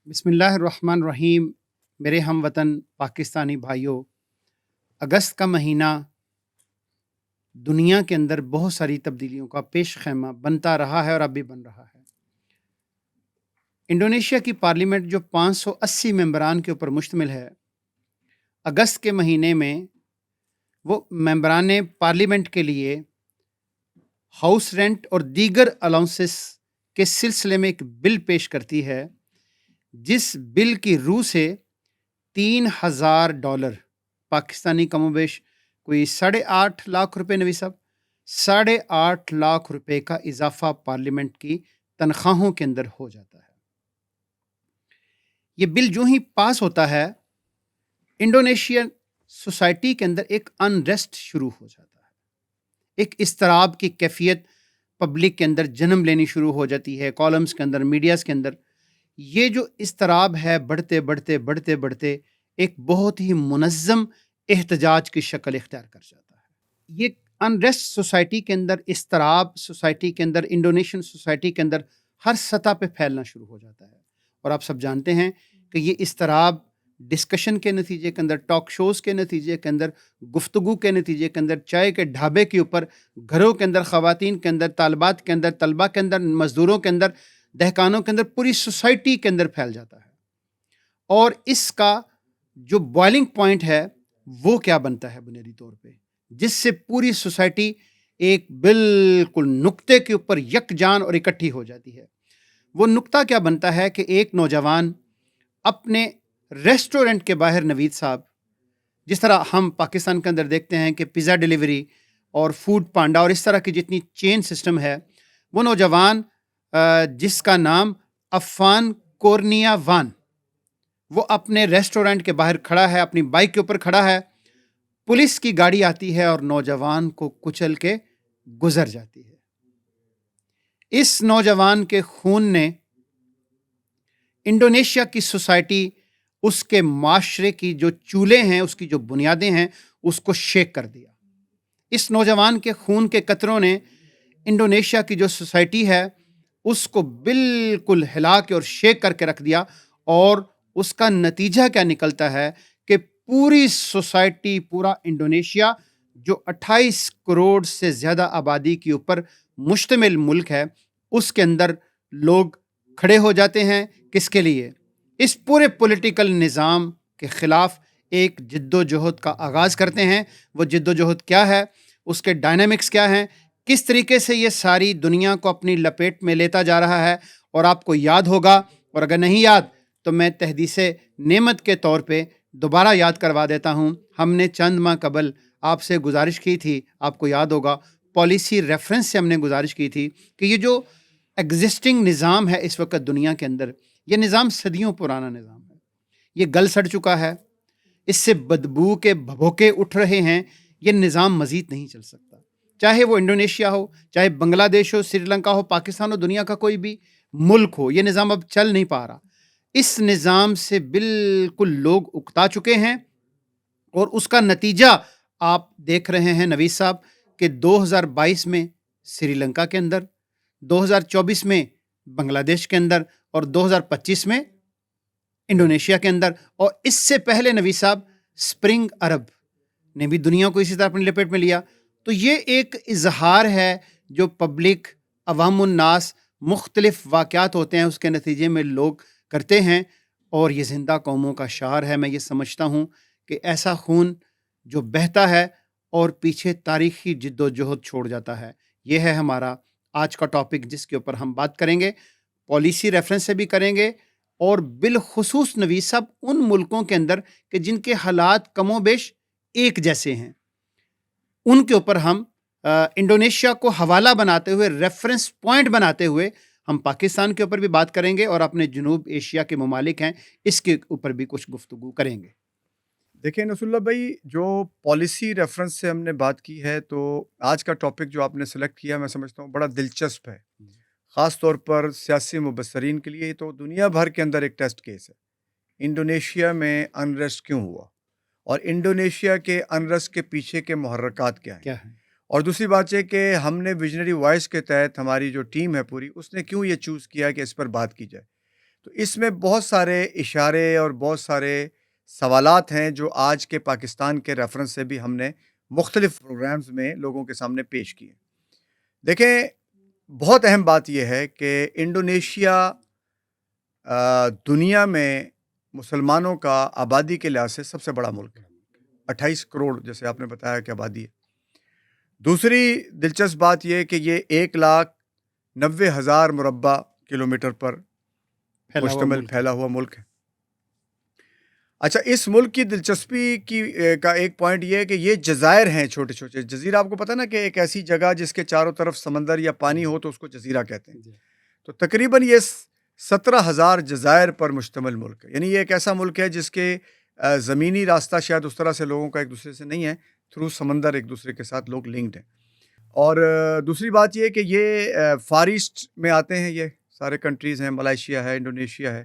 بسم اللہ الرحمن الرحیم۔ میرے ہم وطن پاکستانی بھائیوں، اگست کا مہینہ دنیا کے اندر بہت ساری تبدیلیوں کا پیش خیمہ بنتا رہا ہے اور اب بھی بن رہا ہے۔ انڈونیشیا کی پارلیمنٹ جو 580 ممبران کے اوپر مشتمل ہے، اگست کے مہینے میں وہ ممبران پارلیمنٹ کے لیے ہاؤس رینٹ اور دیگر الاؤنسز کے سلسلے میں ایک بل پیش کرتی ہے، جس بل کی روح سے $3000 پاکستانی کم و بیش کوئی 8.5 لاکھ روپے، نبی صاحب 8.5 لاکھ روپے کا اضافہ پارلیمنٹ کی تنخواہوں کے اندر ہو جاتا ہے۔ یہ بل جو ہی پاس ہوتا ہے، انڈونیشین سوسائٹی کے اندر ایک انریسٹ شروع ہو جاتا ہے، ایک اضطراب کی کیفیت پبلک کے اندر جنم لینی شروع ہو جاتی ہے، کالمز کے اندر، میڈیاز کے اندر۔ یہ جو اضطراب ہے بڑھتے بڑھتے بڑھتے بڑھتے ایک بہت ہی منظم احتجاج کی شکل اختیار کر جاتا ہے۔ یہ انریسٹ سوسائٹی کے اندر، اضطراب سوسائٹی کے اندر، انڈونیشین سوسائٹی کے اندر ہر سطح پہ پھیلنا شروع ہو جاتا ہے۔ اور آپ سب جانتے ہیں کہ یہ اضطراب ڈسکشن کے نتیجے کے اندر، ٹاک شوز کے نتیجے کے اندر، گفتگو کے نتیجے کے اندر، چائے کے ڈھابے کے اوپر، گھروں کے اندر، خواتین کے اندر، طالبات کے اندر، طلباء کے اندر، مزدوروں کے اندر، دہقانوں کے اندر، پوری سوسائٹی کے اندر پھیل جاتا ہے۔ اور اس کا جو بوائلنگ پوائنٹ ہے وہ کیا بنتا ہے بنیادی طور پہ، جس سے پوری سوسائٹی ایک بالکل نقطے کے اوپر یکجان اور اکٹھی ہو جاتی ہے۔ وہ نقطہ کیا بنتا ہے کہ ایک نوجوان اپنے ریسٹورنٹ کے باہر، نوید صاحب، جس طرح ہم پاکستان کے اندر دیکھتے ہیں کہ پیزا ڈیلیوری اور فوڈ پانڈا اور اس طرح کی جتنی چین سسٹم ہے، وہ نوجوان جس کا نام عفان کورنیا وان، وہ اپنے ریسٹورنٹ کے باہر کھڑا ہے، اپنی بائک کے اوپر کھڑا ہے، پولیس کی گاڑی آتی ہے اور نوجوان کو کچل کے گزر جاتی ہے۔ اس نوجوان کے خون نے انڈونیشیا کی سوسائٹی، اس کے معاشرے کی جو چولے ہیں، اس کی جو بنیادیں ہیں، اس کو شیک کر دیا۔ اس نوجوان کے خون کے قطروں نے انڈونیشیا کی جو سوسائٹی ہے اس کو بالکل ہلا کے اور شیک کر کے رکھ دیا۔ اور اس کا نتیجہ کیا نکلتا ہے کہ پوری سوسائٹی، پورا انڈونیشیا جو 28 کروڑ سے زیادہ آبادی کے اوپر مشتمل ملک ہے، اس کے اندر لوگ کھڑے ہو جاتے ہیں۔ کس کے لیے؟ اس پورے پولیٹیکل نظام کے خلاف ایک جد و جہد کا آغاز کرتے ہیں۔ وہ جد و جہد کیا ہے؟ اس کے ڈائنامکس کیا ہیں؟ کس طریقے سے یہ ساری دنیا کو اپنی لپیٹ میں لیتا جا رہا ہے؟ اور آپ کو یاد ہوگا، اور اگر نہیں یاد تو میں تحدیث نعمت کے طور پہ دوبارہ یاد کروا دیتا ہوں۔ ہم نے چند ماہ قبل آپ سے گزارش کی تھی، آپ کو یاد ہوگا، پالیسی ریفرنس سے ہم نے گزارش کی تھی کہ یہ جو ایگزسٹنگ نظام ہے اس وقت دنیا کے اندر، یہ نظام صدیوں پرانا نظام ہے، یہ گل سڑ چکا ہے، اس سے بدبو کے بھبوکے اٹھ رہے ہیں۔ یہ نظام مزید نہیں چل سکتا، چاہے وہ انڈونیشیا ہو، چاہے بنگلہ دیش ہو، سری لنکا ہو، پاکستان ہو، دنیا کا کوئی بھی ملک ہو، یہ نظام اب چل نہیں پا رہا۔ اس نظام سے بالکل لوگ اکتا چکے ہیں، اور اس کا نتیجہ آپ دیکھ رہے ہیں نوید صاحب کہ 2022 میں سری لنکا کے اندر، 2024 میں بنگلہ دیش کے اندر، اور 2025 میں انڈونیشیا کے اندر، اور اس سے پہلے نوید صاحب سپرنگ عرب نے بھی دنیا کو اسی طرح اپنی لپیٹ میں لیا۔ تو یہ ایک اظہار ہے جو پبلک، عوام الناس، مختلف واقعات ہوتے ہیں اس کے نتیجے میں لوگ کرتے ہیں، اور یہ زندہ قوموں کا شعار ہے۔ میں یہ سمجھتا ہوں کہ ایسا خون جو بہتا ہے اور پیچھے تاریخی جد و جہد چھوڑ جاتا ہے، یہ ہے ہمارا آج کا ٹاپک جس کے اوپر ہم بات کریں گے، پالیسی ریفرنس سے بھی کریں گے، اور بالخصوص نوید صاحب ان ملکوں کے اندر کہ جن کے حالات کم و بیش ایک جیسے ہیں، ان کے اوپر ہم انڈونیشیا کو حوالہ بناتے ہوئے، ریفرنس پوائنٹ بناتے ہوئے، ہم پاکستان کے اوپر بھی بات کریں گے، اور اپنے جنوب ایشیا کے ممالک ہیں اس کے اوپر بھی کچھ گفتگو کریں گے۔ دیکھیں نصر اللہ بھائی، جو پالیسی ریفرنس سے ہم نے بات کی ہے، تو آج کا ٹاپک جو آپ نے سلیکٹ کیا میں سمجھتا ہوں بڑا دلچسپ ہے، خاص طور پر سیاسی مبصرین کے لیے۔ تو دنیا بھر کے اندر ایک ٹیسٹ کیس ہے، انڈونیشیا میں انریسٹ کیوں ہوا، اور انڈونیشیا کے انریسٹ کے پیچھے کے محرکات کیا ہیں، اور دوسری بات یہ کہ ہم نے ویژنری وائس کے تحت ہماری جو ٹیم ہے پوری، اس نے کیوں یہ چوز کیا کہ اس پر بات کی جائے۔ تو اس میں بہت سارے اشارے اور بہت سارے سوالات ہیں جو آج کے پاکستان کے ریفرنس سے بھی ہم نے مختلف پروگرامز میں لوگوں کے سامنے پیش کیے. دیکھیں بہت اہم بات یہ ہے کہ انڈونیشیا دنیا میں مسلمانوں کا آبادی کے لحاظ سے سب سے بڑا ملک ہے. 28 کروڑ جیسے آپ نے بتایا کہ آبادی ہے. دوسری دلچسپ بات یہ کہ یہ 1,90,000 مربع کلومیٹر پر مشتمل پھیلا ہوا ملک ہے. اچھا اس ملک کی دلچسپی کا ایک پوائنٹ یہ ہے کہ یہ جزائر ہیں, چھوٹے چھوٹے جزیرہ. آپ کو پتہ نا کہ ایک ایسی جگہ جس کے چاروں طرف سمندر یا پانی ہو تو اس کو جزیرہ کہتے ہیں. تو تقریباً یہ 17,000 جزائر پر مشتمل ملک ہے. یعنی یہ ایک ایسا ملک ہے جس کے زمینی راستہ شاید اس طرح سے لوگوں کا ایک دوسرے سے نہیں ہے, تھرو سمندر ایک دوسرے کے ساتھ لوگ لنکڈ ہیں. اور دوسری بات یہ کہ یہ فار ایسٹ میں آتے ہیں, یہ سارے کنٹریز ہیں, ملائیشیا ہے, انڈونیشیا ہے,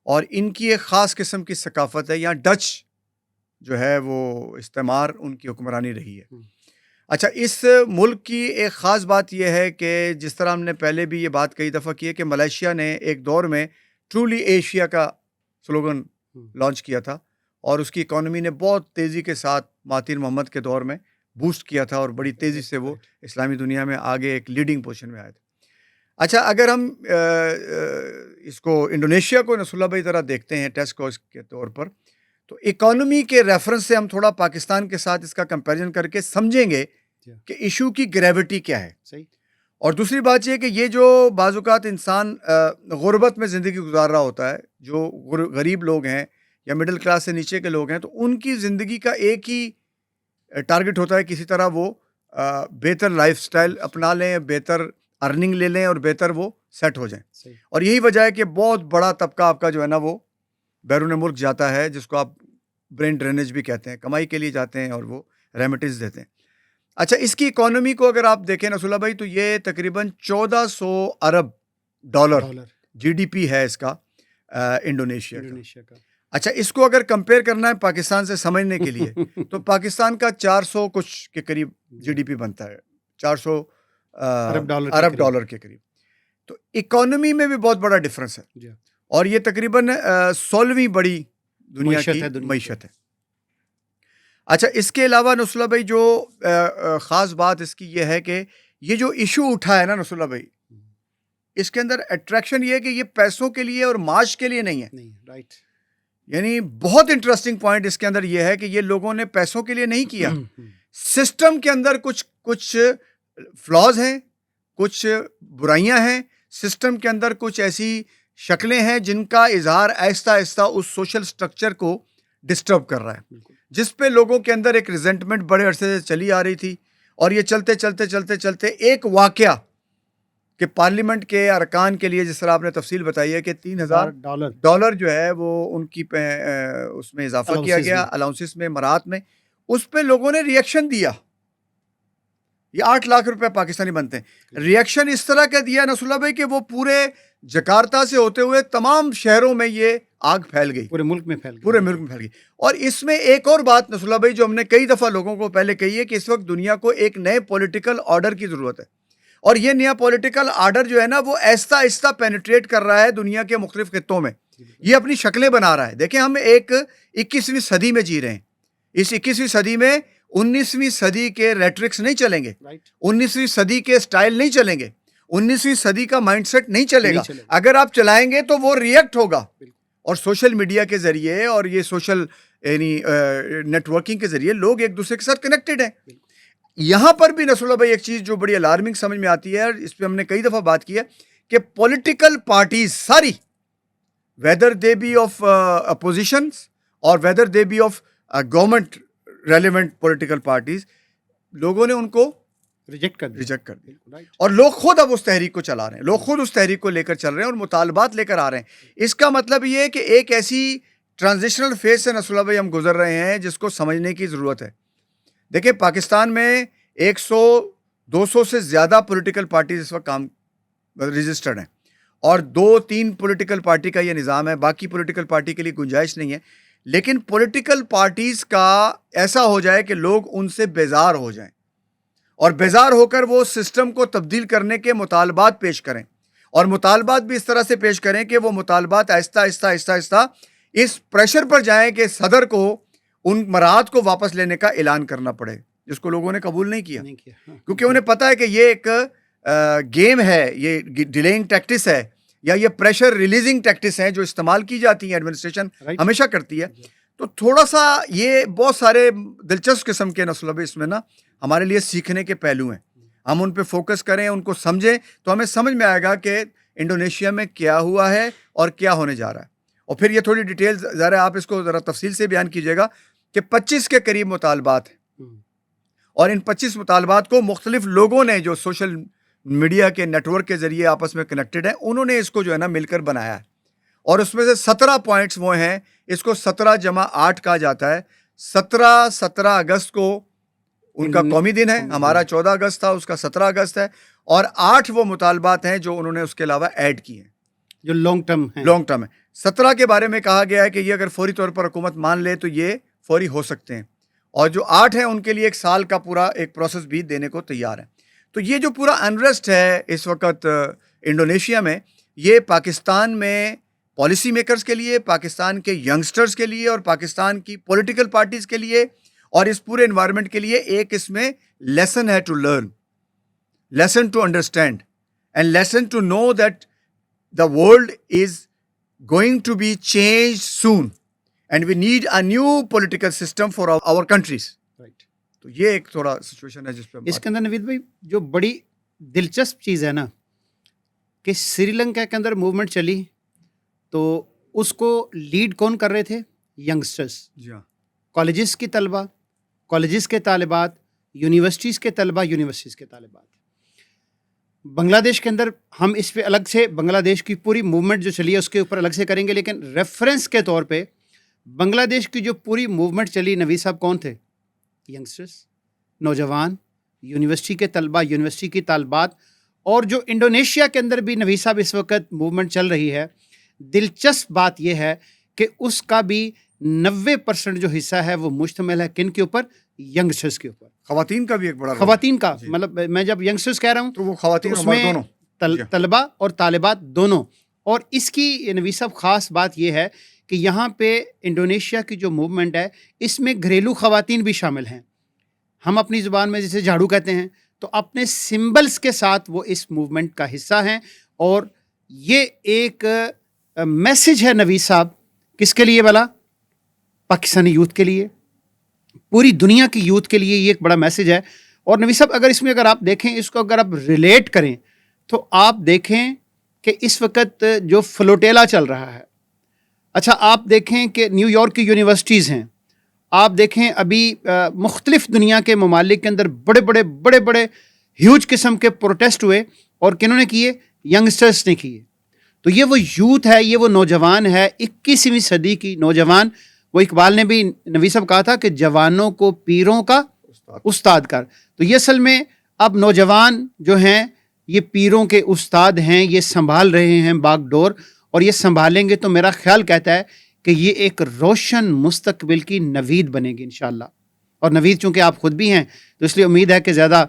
اور ان کی ایک خاص قسم کی ثقافت ہے. یہاں ڈچ جو ہے وہ استعمار ان کی حکمرانی رہی ہے. اچھا اس ملک کی ایک خاص بات یہ ہے کہ جس طرح ہم نے پہلے بھی یہ بات کئی دفعہ کی ہے کہ ملائیشیا نے ایک دور میں ٹرولی ایشیا کا سلوگن لانچ کیا تھا, اور اس کی اکانومی نے بہت تیزی کے ساتھ مہاتیر محمد کے دور میں بوسٹ کیا تھا, اور بڑی تیزی سے وہ اسلامی دنیا میں آگے ایک لیڈنگ پوزیشن میں آئے تھے. اچھا اگر ہم اس کو انڈونیشیا کو نصر اللہ بھائی ذرا دیکھتے ہیں ٹیسٹ کوز کے طور پر, تو اکانومی کے ریفرنس سے ہم تھوڑا پاکستان کے ساتھ اس کا کمپیریزن کر کے سمجھیں گے کہ ایشو کی گریوٹی کیا ہے. صحیح. اور دوسری بات یہ کہ یہ جو بعض اوقات انسان غربت میں زندگی گزار رہا ہوتا ہے, جو غریب لوگ ہیں یا مڈل کلاس سے نیچے کے لوگ ہیں, تو ان کی زندگی کا ایک ہی ٹارگٹ ہوتا ہے کسی طرح وہ بہتر لائف سٹائل اپنا لیں, بہتر ارننگ لے لیں اور بہتر وہ سیٹ ہو جائیں. صحیح. اور یہی وجہ ہے کہ بہت بڑا طبقہ آپ کا جو ہے نا وہ بیرون ملک جاتا ہے, جس کو آپ برین ڈرینیج بھی کہتے ہیں, کمائی کے لیے جاتے ہیں اور وہ ریمیٹنس دیتے ہیں. اچھا اس کی اکانومی کو اگر آپ دیکھیں نصر اللہ بھائی, تو یہ تقریباً 1400 ارب ڈالر جی ڈی پی ہے اس کا انڈونیشیا کا. اچھا اس کو اگر کمپیئر کرنا ہے پاکستان سے سمجھنے کے لیے تو پاکستان کا 400 کچھ کے قریب جی ڈی پی بنتا ہے, 400 ارب ڈالر کے قریب. تو اکانومی میں بھی بہت بڑا ڈفرنس ہے, اور یہ تقریباً 16ویں بڑی دنیا کی معیشت ہے. اچھا اس کے علاوہ نصر اللہ بھائی جو خاص بات اس کی یہ ہے کہ یہ جو ایشو اٹھا ہے نا نصر اللہ بھائی, اس کے اندر اٹریکشن یہ ہے کہ یہ پیسوں کے لیے اور معاش کے لیے نہیں ہے. رائٹ. یعنی بہت انٹرسٹنگ پوائنٹ اس کے اندر یہ ہے کہ یہ لوگوں نے پیسوں کے لیے نہیں کیا. سسٹم کے اندر کچھ فلاز ہیں, کچھ برائیاں ہیں سسٹم کے اندر, کچھ ایسی شکلیں ہیں جن کا اظہار آہستہ آہستہ اس سوشل سٹرکچر کو ڈسٹرب کر رہا ہے, جس پہ لوگوں کے اندر ایک ریزنٹمنٹ بڑے عرصے سے چلی آ رہی تھی. اور یہ چلتے چلتے چلتے چلتے ایک واقعہ کہ پارلیمنٹ کے ارکان کے لیے جس طرح آپ نے تفصیل بتائی ہے کہ $3,000 جو ہے وہ ان کی اس میں اضافہ کیا گیا الاؤنسز میں, مراعات میں, اس پہ لوگوں نے ریئیکشن دیا. یہ 8 لاکھ روپے پاکستانی بنتے ہیں. ریئیکشن اس طرح کا دیا نصر اللہ بھائی کہ وہ پورے جکارتا سے ہوتے ہوئے تمام شہروں میں یہ آگ پھیل گئی, پورے ملک میں پھیل گئی. اور اس میں ایک اور بات نصر اللہ بھائی جو ہم نے کئی دفعہ لوگوں کو پہلے کہی ہے کہ اس وقت دنیا کو ایک نئے پولیٹیکل آرڈر کی ضرورت ہے, اور یہ نیا پولیٹیکل آرڈر جو ہے نا وہ آہستہ آہستہ پینیٹریٹ کر رہا ہے دنیا کے مختلف خطوں میں, یہ اپنی شکلیں بنا رہا ہے. دیکھیں ہم ایک 21ویں صدی میں جی رہے ہیں. اس 21ویں صدی میں 19ویں صدی کے ریٹرکس نہیں چلیں گے, 19ویں صدی کے سٹائل نہیں چلیں گے, 19ویں صدی کا مائنڈ سیٹ نہیں چلے گا. اگر آپ چلائیں گے تو وہ ریئیکٹ ہوگا, اور سوشل میڈیا کے ذریعے اور یہ سوشل یعنی نیٹ ورکنگ کے ذریعے لوگ ایک دوسرے کے ساتھ کنیکٹڈ ہیں. یہاں پر بھی نصر اللہ بھائی ایک چیز جو بڑی الارمنگ سمجھ میں آتی ہے, اور اس پہ ہم نے کئی دفعہ بات کی ہے کہ پولیٹیکل پارٹیز ساری, whether they be of oppositions اور whether they be of government relevant political parties, لوگوں نے ان کو ریجیکٹ کر دیا. اور لوگ خود اب اس تحریک کو چلا رہے ہیں, لوگ خود اس تحریک کو لے کر چل رہے ہیں اور مطالبات لے کر آ رہے ہیں. اس کا مطلب یہ ہے کہ ایک ایسی ٹرانزیشنل فیز سے نصر اللہ بھائی ہم گزر رہے ہیں جس کو سمجھنے کی ضرورت ہے. دیکھیں پاکستان میں 100-200 سے زیادہ پولیٹیکل پارٹیز اس وقت کام رجسٹرڈ ہیں, اور 2-3 پولیٹیکل پارٹی کا یہ نظام ہے, باقی پولیٹیکل پارٹی کے لیے گنجائش نہیں ہے. لیکن پولیٹیکل پارٹیز کا ایسا ہو جائے کہ لوگ ان سے بیزار ہو جائیں, اور بیزار ہو کر وہ سسٹم کو تبدیل کرنے کے مطالبات پیش کریں, اور مطالبات بھی اس طرح سے پیش کریں کہ وہ مطالبات آہستہ آہستہ آہستہ آہستہ اس پریشر پر جائیں کہ صدر کو ان مراعات کو واپس لینے کا اعلان کرنا پڑے، جس کو لوگوں نے قبول نہیں کیا، کیونکہ انہیں پتہ ہے کہ یہ ایک گیم ہے، یہ ڈیلیئنگ ٹیکٹس ہے، یا یہ پریشر ریلیزنگ ٹیکٹس ہیں جو استعمال کی جاتی ہیں، ایڈمنسٹریشن ہمیشہ کرتی ہے. تو تھوڑا سا یہ بہت سارے دلچسپ قسم کے نسل اس میں نا ہمارے لیے سیکھنے کے پہلو ہیں. ہم ان پہ فوکس کریں، ان کو سمجھیں، تو ہمیں سمجھ میں آئے گا کہ انڈونیشیا میں کیا ہوا ہے اور کیا ہونے جا رہا ہے. اور پھر یہ تھوڑی ڈیٹیل ذرا آپ اس کو ذرا تفصیل سے بیان کیجیے گا کہ 25 کے قریب مطالبات ہیں، اور ان 25 مطالبات کو مختلف لوگوں نے جو سوشل میڈیا کے نیٹ ورک کے ذریعے آپس میں کنیکٹڈ ہیں، انہوں نے اس کو جو ہے نا مل کر بنایا ہے. اور اس میں سے 17 پوائنٹس وہ ہیں، اس کو 17 جمع 8 کہا جاتا ہے. 17 اگست کو ان کا قومی دن ہے، ہمارا 14 اگست تھا، اس کا 17 اگست ہے. اور 8 وہ مطالبات ہیں جو انہوں نے اس کے علاوہ ایڈ کیے ہیں جو لانگ ٹرم ہے. 17 کے بارے میں کہا گیا ہے کہ یہ اگر فوری طور پر حکومت مان لے تو یہ فوری ہو سکتے ہیں، اور جو 8 ہیں ان کے لیے 1 سال کا پورا ایک پروسیس بھی دینے کو تیار ہے. تو یہ جو پورا انریسٹ ہے اس وقت انڈونیشیا میں، یہ پاکستان میں پالیسی میکرز کے لیے، پاکستان کے ینگسٹرز کے لیے، اور پاکستان کی پولیٹیکل پارٹیز کے لیے، اور اس پورے انوائرمنٹ کے لیے ایک اس میں لیسن ہے to learn, lesson to understand, and lesson to know that the world is going to be change soon and we need a new political system for our countries. تو یہ ایک تھوڑا سچویشن ہے جس پہ اس کے اندر نوید بھائی جو بڑی دلچسپ چیز ہے نا کہ سری لنکا کے اندر موومنٹ چلی تو اس کو لیڈ کون کر رہے تھے؟ ینگسٹرز. جی ہاں، کالجز کی طلبہ، کالجز کے طالبات، یونیورسٹیز کے طلبہ، یونیورسٹیز کے طالبات. بنگلہ دیش کے اندر ہم اس پہ الگ سے بنگلہ دیش کی پوری موومنٹ جو چلی ہے اس کے اوپر الگ سے کریں گے، لیکن ریفرنس کے طور پہ بنگلہ دیش کی جو پوری موومنٹ چلی، نوید صاحب کون تھے؟ ینگسٹرز، نوجوان، یونیورسٹی کے طلبہ، یونیورسٹی کی طالبات. اور جو انڈونیشیا کے اندر بھی نوید صاحب اس وقت موومنٹ چل رہی ہے، دلچسپ بات یہ ہے کہ اس کا بھی 90% جو حصہ ہے وہ مشتمل ہے کن کے اوپر؟ ینگسٹرز کے اوپر. خواتین کا بھی ایک بڑا خواتین کا مطلب میں جب ینگسٹرز کہہ رہا ہوں تو وہ خواتین اس میں دونوں طلبہ اور طالبات دونوں. اور اس کی نوید صاحب خاص بات یہ ہے کہ یہاں پہ انڈونیشیا کی جو موومنٹ ہے اس میں گھریلو خواتین بھی شامل ہیں. ہم اپنی زبان میں جسے جھاڑو کہتے ہیں، تو اپنے سمبلز کے ساتھ وہ اس موومنٹ کا حصہ ہیں. اور یہ ایک میسج ہے نوید صاحب، کس کے لیے بلا؟ پاکستانی یوتھ کے لیے، پوری دنیا کی یوتھ کے لیے یہ ایک بڑا میسج ہے. اور نوید صاحب اگر اس میں اگر آپ دیکھیں، اس کو اگر آپ ریلیٹ کریں تو آپ دیکھیں کہ اس وقت جو فلوٹیلا چل رہا ہے، اچھا آپ دیکھیں کہ نیو یارک کی یونیورسٹیز ہیں، آپ دیکھیں ابھی مختلف دنیا کے ممالک کے اندر بڑے بڑے ہیوج قسم کے پروٹیسٹ ہوئے، اور کنہوں نے کیے؟ ینگسٹرز نے کیے. تو یہ وہ یوتھ ہے، یہ وہ نوجوان ہے، 21ویں صدی کی نوجوان. وہ اقبال نے بھی نوید صاحب کہا تھا کہ جوانوں کو پیروں کا استاد کر. تو یہ اصل میں اب نوجوان جو ہیں یہ پیروں کے استاد ہیں، یہ سنبھال رہے ہیں باغ ڈور، اور یہ سنبھالیں گے تو میرا خیال کہتا ہے کہ یہ ایک روشن مستقبل کی نوید بنے گی انشاءاللہ. اور نوید چونکہ آپ خود بھی ہیں تو اس لیے امید ہے کہ زیادہ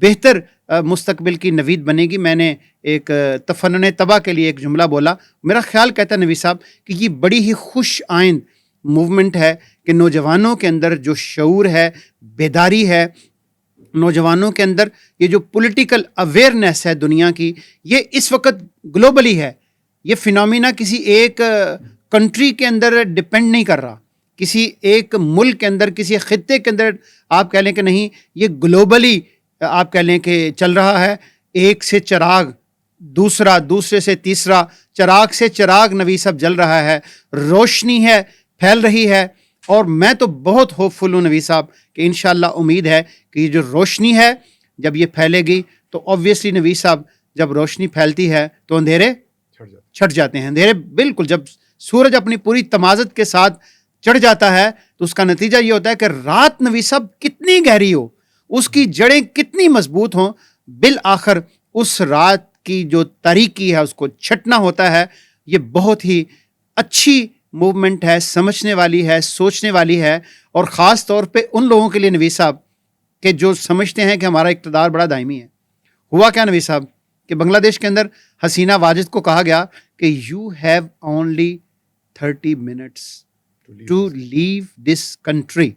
بہتر مستقبل کی نوید بنے گی. میں نے ایک تفنن طبع کے لیے ایک جملہ بولا، میرا خیال کہتا ہے نوید صاحب کہ یہ بڑی ہی خوش آئند موومنٹ ہے کہ نوجوانوں کے اندر جو شعور ہے، بیداری ہے، نوجوانوں کے اندر یہ جو پولیٹیکل اویئرنیس ہے دنیا کی، یہ اس وقت گلوبلی ہے. یہ فینومینا کسی ایک کنٹری کے اندر ڈپینڈ نہیں کر رہا، کسی ایک ملک کے اندر، کسی خطے کے اندر آپ کہہ لیں کہ نہیں، یہ گلوبلی آپ کہہ لیں کہ چل رہا ہے. ایک سے چراغ دوسرا، دوسرے سے تیسرا، چراغ سے چراغ نبی صاحب جل رہا ہے، روشنی ہے، پھیل رہی ہے. اور میں تو بہت ہوپ فل ہوں نبی صاحب کہ انشاءاللہ امید ہے کہ یہ جو روشنی ہے جب یہ پھیلے گی تو اوبویسلی نبی صاحب جب روشنی پھیلتی ہے تو اندھیرے چھٹ جاتے ہیں. اندھیرے بالکل جب سورج اپنی پوری تمازت کے ساتھ چڑھ جاتا ہے تو اس کا نتیجہ یہ ہوتا ہے کہ رات نبی صاحب کتنی گہری ہو، اس کی جڑیں کتنی مضبوط ہوں، بالآخر اس رات کی جو تاریکی ہے اس کو چھٹنا ہوتا ہے. یہ بہت ہی اچھی موومنٹ ہے، سمجھنے والی ہے، سوچنے والی ہے. اور خاص طور پہ ان لوگوں کے لیے نبی صاحب کہ جو سمجھتے ہیں کہ ہمارا اقتدار بڑا دائمی ہے. ہوا کیا نبی صاحب کہ بنگلہ دیش کے اندر حسینہ واجد کو کہا گیا کہ you have only 30 minutes to leave this country.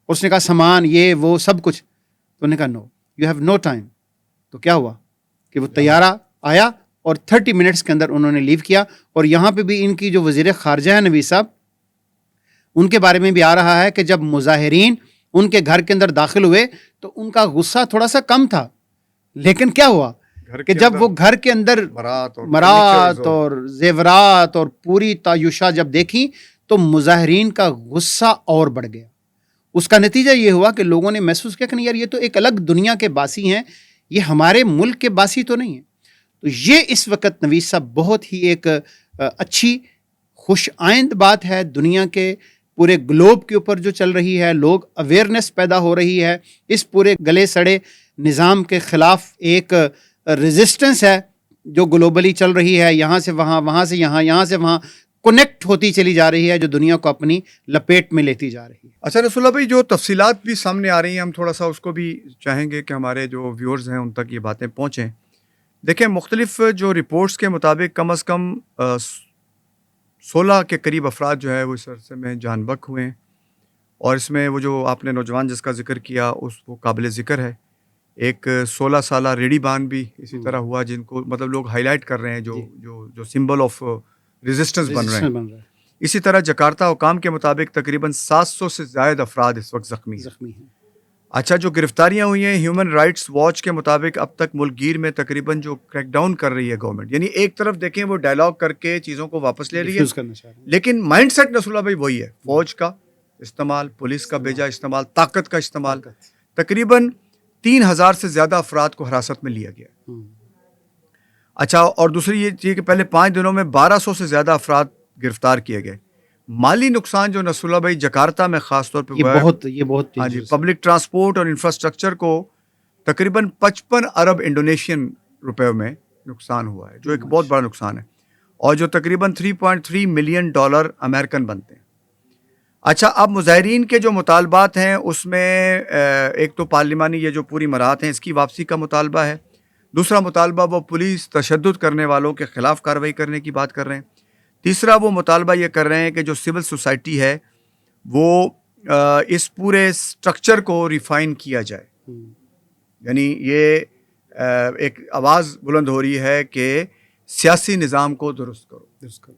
اس نے کہا سامان یہ وہ سب کچھ, تو انہوں نے کہا نو یو ہیو نو ٹائم. تو کیا ہوا کہ وہ طیارہ آیا اور 30 منٹس کے اندر انہوں نے لیو کیا. اور یہاں پہ بھی ان کی جو وزیر خارجہ ہے نویز صاحب, ان کے بارے میں بھی آ رہا ہے کہ جب مظاہرین ان کے گھر کے اندر داخل ہوئے تو ان کا غصہ تھوڑا سا کم تھا, لیکن کیا ہوا کہ جب وہ گھر کے اندر مرات اور زیورات اور پوری تعیشہ جب دیکھی تو مظاہرین کا غصہ اور بڑھ گیا. اس کا نتیجہ یہ ہوا کہ لوگوں نے محسوس کیا کہ نہیں یار یہ تو ایک الگ دنیا کے باسی ہیں, یہ ہمارے ملک کے باسی تو نہیں ہیں. تو یہ اس وقت نویز صاحب بہت ہی ایک اچھی خوش آئند بات ہے دنیا کے پورے گلوب کے اوپر جو چل رہی ہے. لوگ اویئرنیس پیدا ہو رہی ہے اس پورے گلے سڑے نظام کے خلاف. ایک ریزسٹنس ہے جو گلوبلی چل رہی ہے, یہاں سے وہاں, وہاں سے یہاں, یہاں سے وہاں کنیکٹ ہوتی چلی جا رہی ہے, جو دنیا کو اپنی لپیٹ میں لیتی جا رہی ہے. اچھا رسول اللہ بھائی, جو تفصیلات بھی سامنے آ رہی ہیں ہم تھوڑا سا اس کو بھی چاہیں گے کہ ہمارے جو ویورز ہیں ان تک یہ باتیں پہنچیں. دیکھیں مختلف جو رپورٹس کے مطابق کم از کم 16 کے قریب افراد جو ہے وہ اس عرصے میں جان بحق ہوئے ہیں, اور اس میں وہ جو آپ نے نوجوان جس کا ذکر کیا وہ قابل ذکر ہے. ایک 16 سالہ ریڈی بان بھی اسی طرح ہوا, جن کو مطلب لوگ ہائی لائٹ کر رہے ہیں جو سمبل آف ریزسٹنس بن رہے ہیں. اسی طرح جکارتا حکام کے مطابق تقریباً 700 سے زائد افراد اس وقت زخمی ہیں. اچھا, جو گرفتاریاں ہوئی ہیں ہیومن رائٹس واچ کے مطابق اب تک ملک گیر میں تقریباً جو کریک ڈاؤن کر رہی ہے گورنمنٹ, یعنی ایک طرف دیکھیں وہ ڈائلاگ کر کے چیزوں کو واپس لے رہی ہے, لیکن مائنڈ سیٹ رسول اللہ بھائی وہی ہے, فوج کا استعمال, پولیس کا بیجا استعمال, طاقت کا استعمال. تقریباً 3000 سے زیادہ افراد کو حراست میں لیا گیا. اچھا, اور دوسری یہ چیز کہ پہلے 5 دنوں میں 1200 سے زیادہ افراد گرفتار کیے گئے. مالی نقصان جو نصر اللہ بھائی جکارتا میں خاص طور پہ ہوا ہے, یہ بہت ہاں جی, پبلک ٹرانسپورٹ اور انفراسٹرکچر کو تقریباً 55 ارب انڈونیشین روپے میں نقصان ہوا ہے, جو ایک بہت بڑا نقصان ہے, اور جو تقریباً 3.3 ملین ڈالر امریکن بنتے ہیں. اچھا, اب مظاہرین کے جو مطالبات ہیں اس میں ایک تو پارلیمانی یہ جو پوری مراحت ہیں اس کی واپسی کا مطالبہ ہے. دوسرا مطالبہ وہ پولیس تشدد کرنے والوں کے خلاف کارروائی کرنے کی بات کر رہے ہیں. تیسرا وہ مطالبہ یہ کر رہے ہیں کہ جو سول سوسائٹی ہے وہ اس پورے سٹرکچر کو ریفائن کیا جائے. یعنی یہ ایک آواز بلند ہو رہی ہے کہ سیاسی نظام کو درست کرو.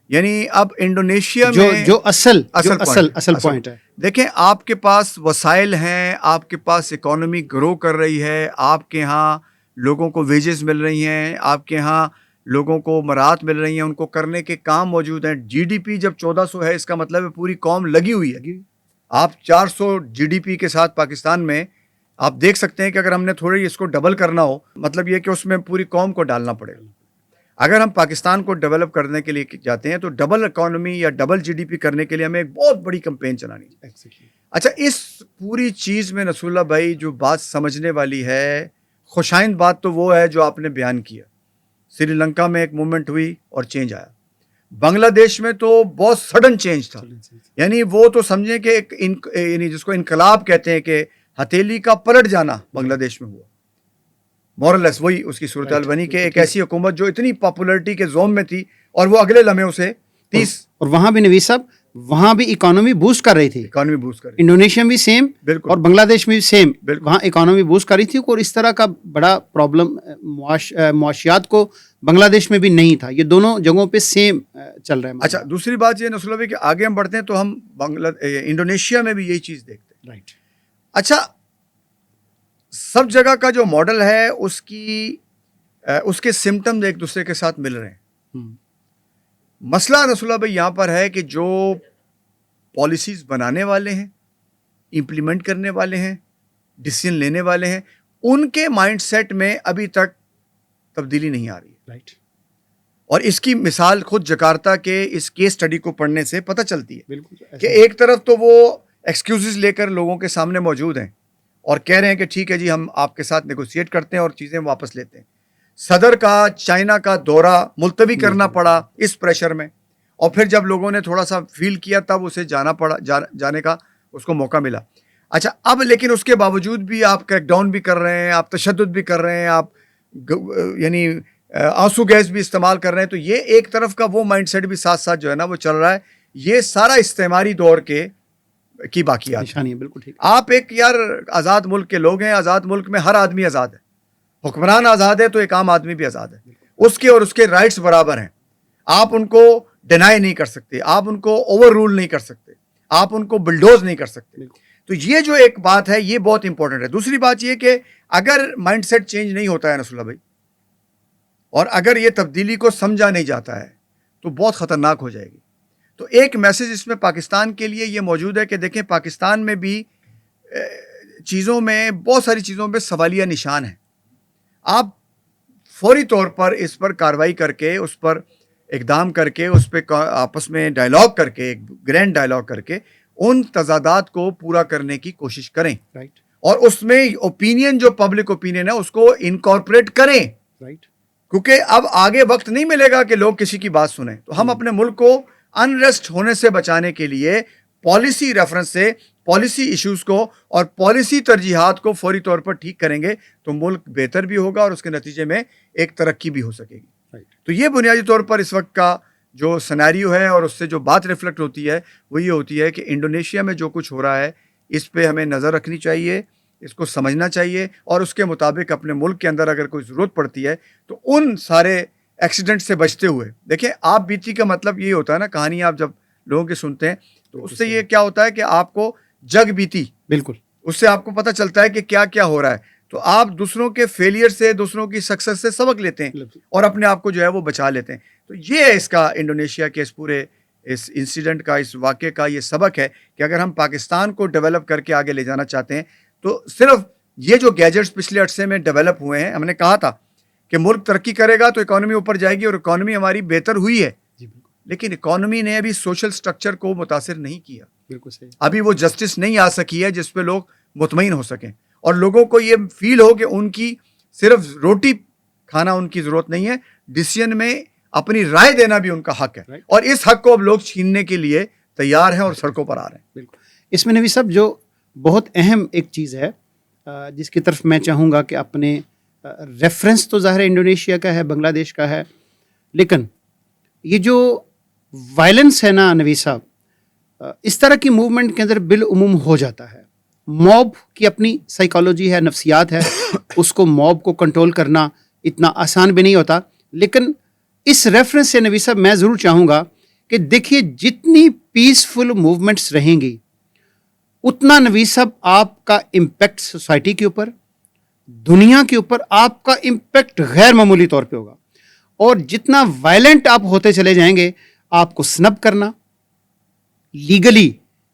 یعنی اب انڈونیشیا میں جو اصل پوائنٹ ہے, دیکھیں آپ کے پاس وسائل ہیں, آپ کے پاس اکانومی گرو کر رہی ہے, آپ کے ہاں لوگوں کو ویجز مل رہی ہیں, آپ کے ہاں لوگوں کو مراحت مل رہی ہیں, ان کو کرنے کے کام موجود ہیں. جی ڈی پی جب 1400 ہے اس کا مطلب ہے پوری قوم لگی ہوئی ہے. آپ 400 جی ڈی پی کے ساتھ پاکستان میں آپ دیکھ سکتے ہیں کہ اگر ہم نے تھوڑی اس کو ڈبل کرنا ہو, مطلب یہ کہ اس میں پوری قوم کو ڈالنا پڑے گا. اگر ہم پاکستان کو ڈیولپ کرنے کے لیے جاتے ہیں تو ڈبل اکانومی یا ڈبل جی ڈی پی کرنے کے لیے ہمیں ایک بہت بڑی کمپین چلانی ہے. اچھا, اس پوری چیز میں نصر اللہ بھائی جو بات سمجھنے والی ہے, خوشائند بات تو وہ ہے جو آپ نے بیان کیا. سری لنکا میں ایک موومنٹ ہوئی اور چینج آیا. بنگلہ دیش میں تو بہت سڈن چینج تھا, یعنی وہ تو سمجھیں کہ یعنی جس کو انقلاب کہتے ہیں کہ ہتھیلی کا پلٹ جانا بنگلہ دیش میں ہوا. مورلیس وہی اس کی صورتحال بنی کہ ایک ایسی حکومت جو اتنی پاپولرٹی کے زوم میں تھی اور وہ اگلے لمحے اسے 30 اور وہاں بھی نویز صاحب وہاں بھی اکانومی بوسٹ کر رہی تھی. اکانومی بوسٹ کر رہی, انڈونیشیا بھی سیم بالکل, اور بنگلہ دیش میں بھی سیم, بالکل وہاں اکانومی بوسٹ کر رہی تھی. اور اس طرح کا بڑا پرابلم معاشیات کو بنگلہ دیش میں بھی نہیں تھا. یہ دونوں جگہوں پہ سیم چل رہا ہے. اچھا, دوسری بات یہ نصر اللہ بھائی کہ آگے ہم بڑھتے ہیں تو ہم انڈونیشیا میں بھی یہی چیز دیکھتے ہیں. رائٹ. اچھا, سب جگہ کا جو ماڈل ہے اس کے سمٹمز ایک دوسرے کے ساتھ مل رہے ہیں. مسئلہ نصر اللہ بھائی یہاں پر ہے کہ جو پالیسیز بنانے والے ہیں, امپلیمنٹ کرنے والے ہیں, ڈیسیژن لینے والے ہیں, ان کے مائنڈ سیٹ میں ابھی تک تبدیلی نہیں آ رہی ہے. رائٹ. اور اس کی مثال خود جکارتا کے اس کیس اسٹڈی کو پڑھنے سے پتہ چلتی ہے. بالکل کہ ایک طرف تو وہ ایکسکیوزز لے کر لوگوں کے سامنے موجود ہیں اور کہہ رہے ہیں کہ ٹھیک ہے جی ہم آپ کے ساتھ نیگوشیٹ کرتے ہیں اور چیزیں واپس لیتے ہیں. صدر کا چائنا کا دورہ ملتوی کرنا پڑا اس پریشر میں, اور پھر جب لوگوں نے تھوڑا سا فیل کیا تب اسے جانے کا اس کو موقع ملا. اچھا, اب لیکن اس کے باوجود بھی آپ کریک ڈاؤن بھی کر رہے ہیں, آپ تشدد بھی کر رہے ہیں, آپ یعنی آنسو گیس بھی استعمال کر رہے ہیں. تو یہ ایک طرف کا وہ مائنڈ سیٹ بھی ساتھ ساتھ جو ہے نا وہ چل رہا ہے. یہ سارا استعماری دور کی باقیات نشانی ہے. بالکل ٹھیک. آپ ایک یار آزاد ملک کے لوگ ہیں. آزاد ملک میں ہر آدمی آزاد ہے. حکمران آزاد ہے تو ایک عام آدمی بھی آزاد ہے. اس کے اور اس کے رائٹس برابر ہیں. آپ ان کو ڈینائی نہیں کر سکتے, آپ ان کو اوور رول نہیں کر سکتے, آپ ان کو بلڈوز نہیں کر سکتے. تو یہ جو ایک بات ہے یہ بہت امپورٹنٹ ہے. دوسری بات یہ کہ اگر مائنڈ سیٹ چینج نہیں ہوتا ہے نصر اللہ بھائی, اور اگر یہ تبدیلی کو سمجھا نہیں جاتا ہے تو بہت خطرناک ہو جائے گی. تو ایک میسج اس میں پاکستان کے لیے یہ موجود ہے کہ دیکھیں پاکستان میں بھی چیزوں میں بہت ساری چیزوں پہ سوالیہ نشان ہیں. آپ فوری طور پر اس پر کارروائی کر کے, اس پر اقدام کر کے, اس پہ آپس میں ڈائلاگ کر کے, ایک گرینڈ ڈائلاگ کر کے ان تضادات کو پورا کرنے کی کوشش کریں. رائٹ. اور اس میں اوپینین جو پبلک اوپینین ہے اس کو انکارپوریٹ کریں. رائٹ. کیونکہ اب آگے وقت نہیں ملے گا کہ لوگ کسی کی بات سنیں. تو ہم اپنے ملک کو انریسٹ ہونے سے بچانے کے لیے پالیسی ریفرنس سے پالیسی ایشوز کو اور پالیسی ترجیحات کو فوری طور پر ٹھیک کریں گے تو ملک بہتر بھی ہوگا اور اس کے نتیجے میں ایک ترقی بھی ہو سکے گی. تو یہ بنیادی طور پر اس وقت کا جو سیناریو ہے اور اس سے جو بات ریفلیکٹ ہوتی ہے وہ یہ ہوتی ہے کہ انڈونیشیا میں جو کچھ ہو رہا ہے اس پہ ہمیں نظر رکھنی چاہیے, اس کو سمجھنا چاہیے, اور اس کے مطابق اپنے ملک کے اندر اگر کوئی ضرورت پڑتی ہے تو ان سارے ایکسیڈنٹ سے بچتے ہوئے. دیکھیں آپ بیتی کا مطلب یہی ہوتا ہے نا, کہانی آپ جب لوگوں کی سنتے ہیں تو اس سے یہ کیا ہوتا ہے کہ آپ کو جگ بیتی, بالکل, اس سے آپ کو پتہ چلتا ہے کہ کیا کیا ہو رہا ہے. تو آپ دوسروں کے فیلئر سے, دوسروں کی سکسیس سے سبق لیتے ہیں اور اپنے آپ کو جو ہے وہ بچا لیتے ہیں. تو یہ ہے اس کا انڈونیشیا کے اس پورے اس انسیڈنٹ کا, اس واقعے کا یہ سبق ہے کہ اگر ہم پاکستان کو ڈیولپ کر کے آگے لے جانا چاہتے ہیں تو صرف یہ جو گیجٹس پچھلے عرصے میں ڈیولپ ہوئے ہیں, ہم نے کہا تھا کہ ملک ترقی کرے گا تو اکانومی اوپر جائے گی, اور اکانومی ہماری بہتر ہوئی ہے, لیکن اکانومی نے ابھی سوشل سٹرکچر کو متاثر نہیں کیا. بالکل صحیح. ابھی وہ جسٹس نہیں آ سکی ہے جس پہ لوگ مطمئن ہو سکیں اور لوگوں کو یہ فیل ہو کہ ان کی صرف روٹی کھانا ان کی ضرورت نہیں ہے, ڈیسیژن میں اپنی رائے دینا بھی ان کا حق ہے, اور اس حق کو اب لوگ چھیننے کے لیے تیار ہیں اور سڑکوں پر آ رہے ہیں. بالکل. اس میں نبی صاحب جو بہت اہم ایک چیز ہے جس کی طرف میں چاہوں گا کہ اپنے ریفرنس تو ظاہر انڈونیشیا کا ہے, بنگلہ دیش کا ہے, لیکن یہ جو وائلنس ہے نا نبی صاحب, اس طرح کی موومنٹ کے اندر بالعموم ہو جاتا ہے. موب کی اپنی سائیکالوجی ہے, نفسیات ہے, اس کو موب کو کنٹرول کرنا اتنا آسان بھی نہیں ہوتا. لیکن اس ریفرنس سے نبی صاحب میں ضرور چاہوں گا کہ دیکھیے جتنی پیسفل موومنٹس رہیں گی اتنا نبی صاحب آپ کا امپیکٹ سوسائٹی کے اوپر, دنیا کے اوپر آپ کا امپیکٹ غیر معمولی طور پہ ہوگا. اور جتنا وائلنٹ آپ ہوتے چلے جائیں گے, آپ کو سنب کرنا, لیگلی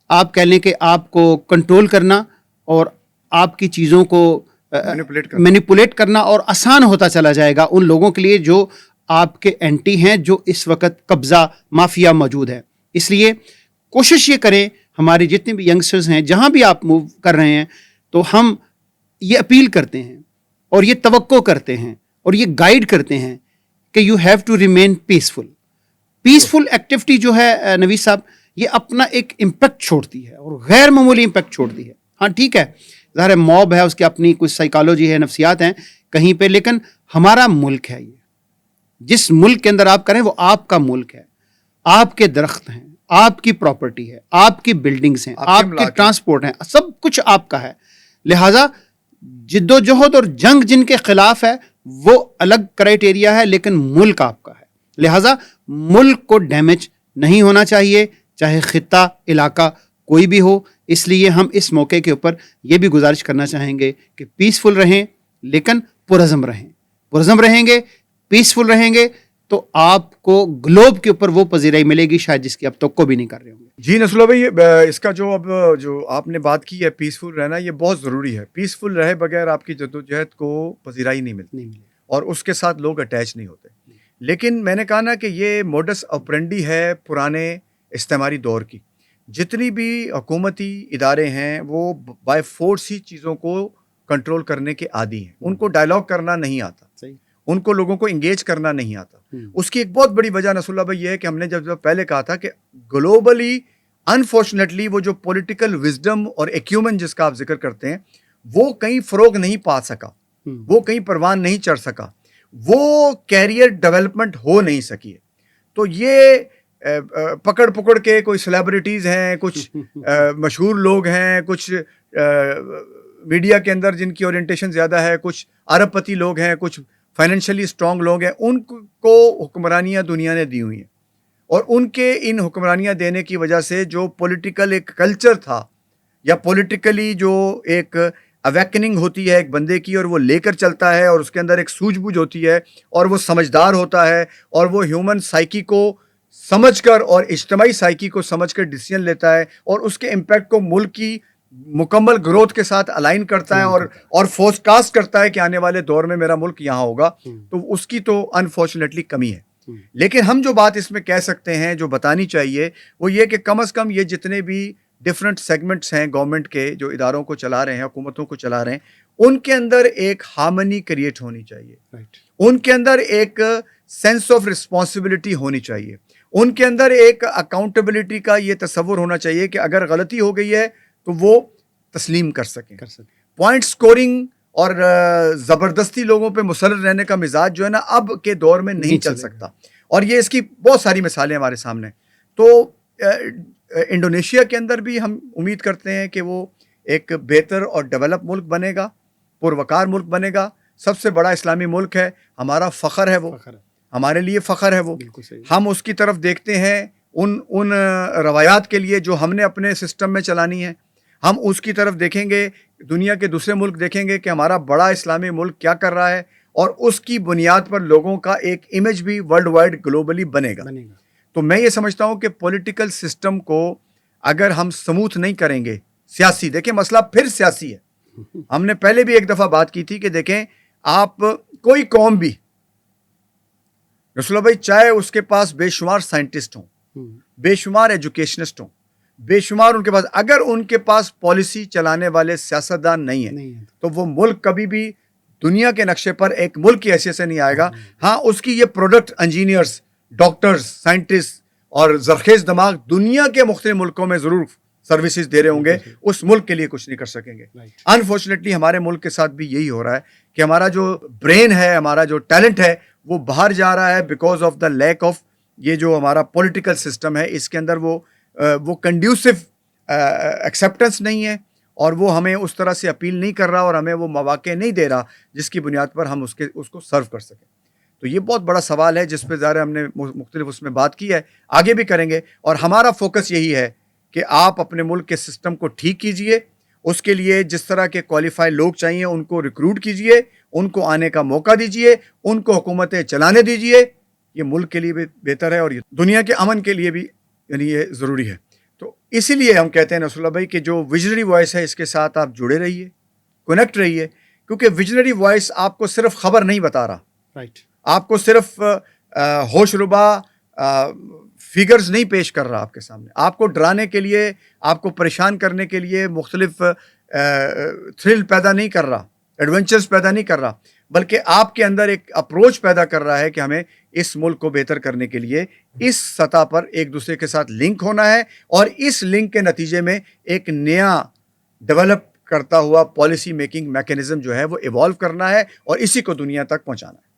آپ کہہ لیں کہ آپ کو کنٹرول کرنا اور آپ کی چیزوں کو مینیپولیٹ کرنا اور آسان ہوتا چلا جائے گا ان لوگوں کے لیے جو آپ کے اینٹی ہیں, جو اس وقت قبضہ مافیا موجود ہے. اس لیے کوشش یہ کریں, ہمارے جتنے بھی ینگسٹرز ہیں جہاں بھی آپ موو کر رہے ہیں, تو ہم یہ اپیل کرتے ہیں اور یہ توقع کرتے ہیں اور یہ گائیڈ کرتے ہیں کہ you have to remain peaceful. Peaceful activity جو ہے نویز صاحب یہ اپنا ایک امپیکٹ چھوڑتی ہے اور غیر معمولی امپیکٹ چھوڑتی ہے. ہاں ٹھیک ہے, ظاہر موب ہے, اس کی اپنی کچھ سائیکالوجی ہے, نفسیات ہیں کہیں پہ, لیکن ہمارا ملک ہے, یہ جس ملک کے اندر آپ کریں وہ آپ کا ملک ہے, آپ کے درخت ہیں, آپ کی پراپرٹی ہے, آپ کی بلڈنگز ہیں, آپ کے ٹرانسپورٹ ہیں, سب کچھ آپ کا ہے. لہٰذا جد و جہد اور جنگ جن کے خلاف ہے وہ الگ کرائٹیریا ہے, لیکن ملک آپ کا ہے. لہٰذا ملک کو ڈیمیج نہیں ہونا چاہیے, چاہے خطہ علاقہ کوئی بھی ہو. اس لیے ہم اس موقع کے اوپر یہ بھی گزارش کرنا چاہیں گے کہ پیسفل رہیں لیکن پرعزم رہیں. پرعزم رہیں گے, پیسفل رہیں گے تو آپ کو گلوب کے اوپر وہ پذیرائی ملے گی شاید جس کی اب تک کو بھی نہیں کر رہے ہوں گے. جی نصر اللہ بھائی, اس کا جو آپ نے بات کی ہے پیسفل رہنا, یہ بہت ضروری ہے. پیسفل رہے بغیر آپ کی جدوجہد کو پذیرائی نہیں ملتی اور اس کے ساتھ لوگ اٹیچ نہیں ہوتے. لیکن میں نے کہا نا کہ یہ موڈس آپرینڈی ہے پرانے استعماری دور کی. جتنی بھی حکومتی ادارے ہیں وہ بائی فورس ہی چیزوں کو کنٹرول کرنے کے عادی ہیں. ان کو ڈائلاگ کرنا نہیں آتا, ان کو لوگوں کو انگیج کرنا نہیں آتا. اس کی ایک بہت بڑی وجہ نصر اللہ بھائی یہ ہے کہ ہم نے جب پہلے کہا تھا کہ گلوبلی انفارچونیٹلی وہ جو پولیٹیکل وزڈم اور ایکیومن جس کا آپ ذکر کرتے ہیں وہ کہیں فروغ نہیں پا سکا. وہ کہیں پروان نہیں چڑھ سکا, وہ کیریئر ڈیولپمنٹ ہو نہیں سکی ہے. تو یہ پکڑ پکڑ کے کوئی سیلیبریٹیز ہیں, کچھ مشہور لوگ ہیں, کچھ میڈیا کے اندر جن کی اورینٹیشن زیادہ ہے, کچھ ارب پتی لوگ ہیں, کچھ فائنینشلی اسٹرانگ لوگ ہیں, ان کو حکمرانیاں دنیا نے دی ہوئی ہیں. اور ان کے ان حکمرانیاں دینے کی وجہ سے جو پولیٹیکل ایک کلچر تھا, یا پولیٹیکلی جو ایک اویکننگ ہوتی ہے ایک بندے کی, اور وہ لے کر چلتا ہے, اور اس کے اندر ایک سوجھ بوجھ ہوتی ہے, اور وہ سمجھدار ہوتا ہے, اور وہ ہیومن سائیکی کو سمجھ کر اور اجتماعی سائیکی کو سمجھ کر ڈیسیژن لیتا ہے, اور اس کے امپیکٹ کو ملک کی مکمل گروتھ کے ساتھ الائن کرتا ہے, اور فورس کاسٹ کرتا ہے کہ آنے والے دور میں میرا ملک یہاں ہوگا. تو اس کی تو انفارچونیٹلی کمی ہے. لیکن ہم جو بات اس میں کہہ سکتے ہیں, جو بتانی چاہیے, وہ یہ کہ کم از کم یہ جتنے بھی ڈفرینٹ سیگمنٹس ہیں گورنمنٹ کے, جو اداروں کو چلا رہے ہیں, حکومتوں کو چلا رہے ہیں, ان کے اندر ایک ہارمنی کریٹ ہونی چاہیے, ان کے اندر ایک سینس آف رسپانسبلٹی ہونی چاہیے, ان کے اندر ایک اکاؤنٹیبلٹی کا یہ تصور ہونا چاہیے کہ اگر غلطی ہو گئی ہے تو وہ تسلیم کر سکیں. پوائنٹ سکورنگ اور زبردستی لوگوں پہ مسلط رہنے کا مزاج جو ہے نا, اب کے دور میں نہیں چل سکتا, اور یہ اس کی بہت ساری مثالیں ہمارے سامنے. تو انڈونیشیا کے اندر بھی ہم امید کرتے ہیں کہ وہ ایک بہتر اور ڈیولپ ملک بنے گا, پروقار ملک بنے گا, سب سے بڑا اسلامی ملک ہے, ہمارا فخر ہے, وہ ہمارے لیے فخر ہے. وہ ہم اس کی طرف دیکھتے ہیں ان روایات کے لیے جو ہم نے اپنے سسٹم میں چلانی ہے. ہم اس کی طرف دیکھیں گے, دنیا کے دوسرے ملک دیکھیں گے کہ ہمارا بڑا اسلامی ملک کیا کر رہا ہے, اور اس کی بنیاد پر لوگوں کا ایک امیج بھی ورلڈ وائڈ گلوبلی بنے گا. تو میں یہ سمجھتا ہوں کہ پولیٹیکل سسٹم کو اگر ہم سموتھ نہیں کریں گے, سیاسی, دیکھیں مسئلہ پھر سیاسی ہے. ہم نے پہلے بھی ایک دفعہ بات کی تھی کہ دیکھیں آپ کوئی قوم بھی, رسول بھائی, چاہے اس کے پاس بے شمار سائنٹسٹ ہوں, بے شمار ایجوکیشنسٹ ہوں, بے شمار ان کے پاس, اگر ان کے پاس پالیسی چلانے والے سیاستدان نہیں ہیں تو وہ ملک کبھی بھی دنیا کے نقشے پر ایک ملک کی حیثیت سے نہیں آئے گا. ہاں, اس کی یہ پروڈکٹ انجینئرز, ڈاکٹرز, سائنٹسٹ اور زرخیز دماغ دنیا کے مختلف ملکوں میں ضرور سروسز دے رہے ہوں گے, اس ملک کے لیے کچھ نہیں کر سکیں گے. انفارچونیٹلی ہمارے ملک کے ساتھ بھی یہی ہو رہا ہے کہ ہمارا جو برین ہے, ہمارا جو ٹیلنٹ ہے, وہ باہر جا رہا ہے because of the lack of یہ جو ہمارا پولیٹیکل سسٹم ہے, اس کے اندر وہ کنڈیوسو ایکسیپٹنس نہیں ہے, اور وہ ہمیں اس طرح سے اپیل نہیں کر رہا, اور ہمیں وہ مواقع نہیں دے رہا جس کی بنیاد پر ہم اس کو سرو کر سکیں. تو یہ بہت بڑا سوال ہے جس پہ ظاہر ہم نے مختلف اس میں بات کی ہے, آگے بھی کریں گے, اور ہمارا فوکس یہی ہے کہ آپ اپنے ملک کے سسٹم کو ٹھیک کیجئے, اس کے لیے جس طرح کے کوالیفائی لوگ چاہیے ان کو ریکروٹ کیجئے, ان کو آنے کا موقع دیجئے, ان کو حکومتیں چلانے دیجئے. یہ ملک کے لیے بھی بہتر ہے, اور یہ دنیا کے امن کے لیے بھی یعنی یہ ضروری ہے. تو اسی لیے ہم کہتے ہیں رسول اللہ بھائی کہ جو ویژنری وائس ہے اس کے ساتھ آپ جڑے رہیے, کنیکٹ رہیے, کیونکہ ویژنری وائس آپ کو صرف خبر نہیں بتا رہا, آپ کو صرف ہوش ربا فگرز نہیں پیش کر رہا آپ کے سامنے, آپ کو ڈرانے کے لیے, آپ کو پریشان کرنے کے لیے مختلف تھرل پیدا نہیں کر رہا, ایڈونچرز پیدا نہیں کر رہا, بلکہ آپ کے اندر ایک اپروچ پیدا کر رہا ہے کہ ہمیں اس ملک کو بہتر کرنے کے لیے اس سطح پر ایک دوسرے کے ساتھ لنک ہونا ہے, اور اس لنک کے نتیجے میں ایک نیا ڈیولپ کرتا ہوا پالیسی میکنگ میکینزم جو ہے وہ ایوالو کرنا ہے, اور اسی کو دنیا تک پہنچانا ہے.